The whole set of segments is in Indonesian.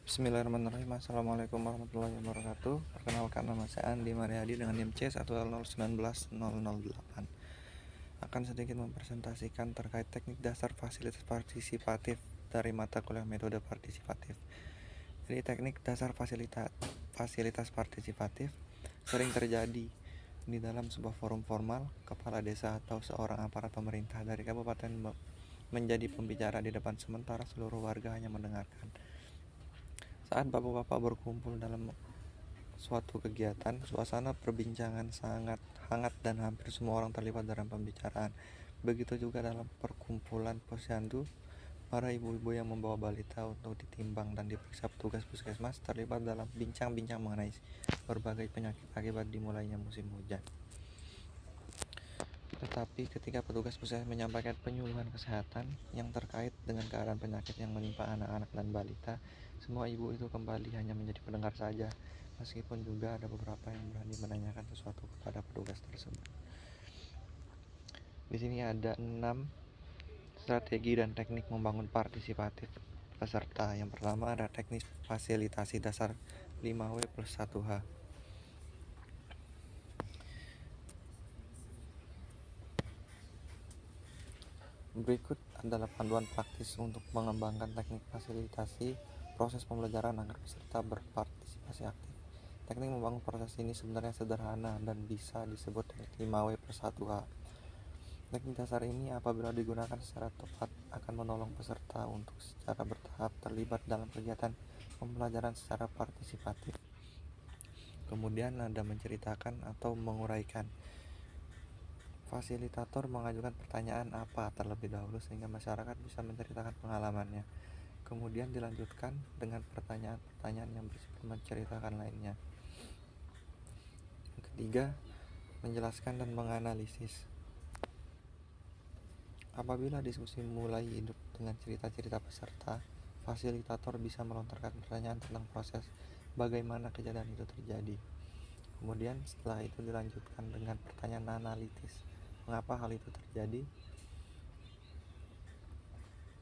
Bismillahirrahmanirrahim. Assalamualaikum warahmatullahi wabarakatuh. Perkenalkan, nama saya Andi Mariadi dengan NIM C10019 008. Akan sedikit mempresentasikan terkait teknik dasar fasilitas partisipatif dari mata kuliah metode partisipatif. Jadi teknik dasar fasilitas partisipatif sering terjadi di dalam sebuah forum formal. Kepala desa atau seorang aparat pemerintah dari kabupaten menjadi pembicara di depan, sementara seluruh warga hanya mendengarkan. Saat bapak-bapak berkumpul dalam suatu kegiatan, suasana perbincangan sangat hangat dan hampir semua orang terlibat dalam pembicaraan. Begitu juga dalam perkumpulan posyandu, para ibu-ibu yang membawa balita untuk ditimbang dan diperiksa petugas puskesmas terlibat dalam bincang-bincang mengenai berbagai penyakit akibat dimulainya musim hujan. Tetapi ketika petugas puskesmas menyampaikan penyuluhan kesehatan yang terkait dengan keadaan penyakit yang menimpa anak-anak dan balita, semua ibu itu kembali hanya menjadi pendengar saja, meskipun juga ada beberapa yang berani menanyakan sesuatu kepada petugas tersebut. Di sini ada 6 strategi dan teknik membangun partisipatif peserta. Yang pertama ada teknik fasilitasi dasar 5W plus 1H. Berikut adalah panduan praktis untuk mengembangkan teknik fasilitasi proses pembelajaran agar peserta berpartisipasi aktif. Teknik membangun proses ini sebenarnya sederhana dan bisa disebut teknik 5W plus 1H. Teknik dasar ini apabila digunakan secara tepat akan menolong peserta untuk secara bertahap terlibat dalam kegiatan pembelajaran secara partisipatif. Kemudian ada menceritakan atau menguraikan. Fasilitator mengajukan pertanyaan apa terlebih dahulu sehingga masyarakat bisa menceritakan pengalamannya. Kemudian dilanjutkan dengan pertanyaan-pertanyaan yang bersifat menceritakan lainnya. Yang ketiga, menjelaskan dan menganalisis. Apabila diskusi mulai hidup dengan cerita-cerita peserta, fasilitator bisa melontarkan pertanyaan tentang proses bagaimana kejadian itu terjadi. Kemudian setelah itu dilanjutkan dengan pertanyaan analitis. Mengapa hal itu terjadi?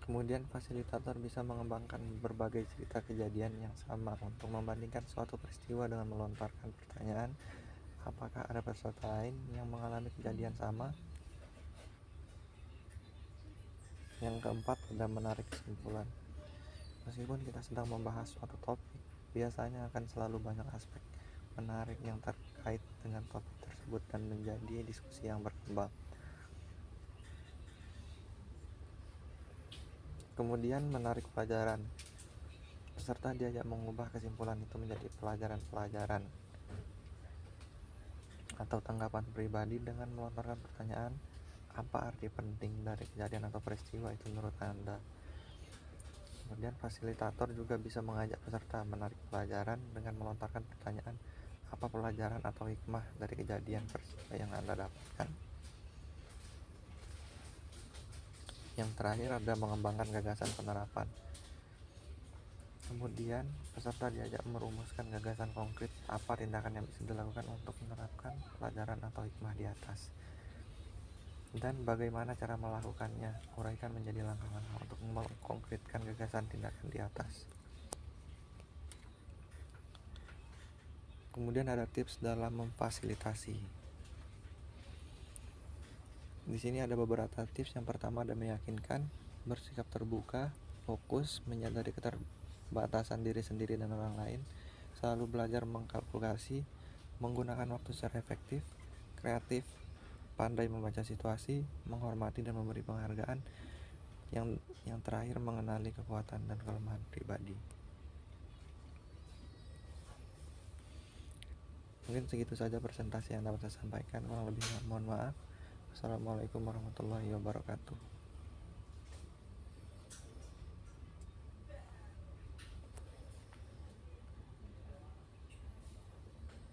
Kemudian fasilitator bisa mengembangkan berbagai cerita kejadian yang sama untuk membandingkan suatu peristiwa dengan melontarkan pertanyaan, apakah ada peserta lain yang mengalami kejadian sama? Yang keempat, ada menarik kesimpulan. Meskipun kita sedang membahas suatu topik, biasanya akan selalu banyak aspek menarik yang terkait dengan topik tersebut dan menjadi diskusi yang berkembang. Kemudian menarik pelajaran. Peserta diajak mengubah kesimpulan itu menjadi pelajaran-pelajaran atau tanggapan pribadi dengan melontarkan pertanyaan, apa arti penting dari kejadian atau peristiwa itu menurut Anda? Kemudian fasilitator juga bisa mengajak peserta menarik pelajaran dengan melontarkan pertanyaan, apa pelajaran atau hikmah dari kejadian peristiwa yang Anda dapatkan? Yang terakhir ada mengembangkan gagasan penerapan. Kemudian peserta diajak merumuskan gagasan konkret apa tindakan yang bisa dilakukan untuk menerapkan pelajaran atau hikmah di atas, dan bagaimana cara melakukannya. Uraikan menjadi langkah-langkah untuk mengkonkretkan gagasan tindakan di atas. Kemudian ada tips dalam memfasilitasi. Di sini ada beberapa tips. Yang pertama ada meyakinkan, bersikap terbuka, fokus, menyadari keterbatasan diri sendiri dan orang lain, selalu belajar mengkalkulasi, menggunakan waktu secara efektif, kreatif, pandai membaca situasi, menghormati dan memberi penghargaan. Yang terakhir, mengenali kekuatan dan kelemahan pribadi. Mungkin segitu saja presentasi yang dapat saya sampaikan. Kurang lebihnya mohon maaf. Assalamualaikum warahmatullahi wabarakatuh.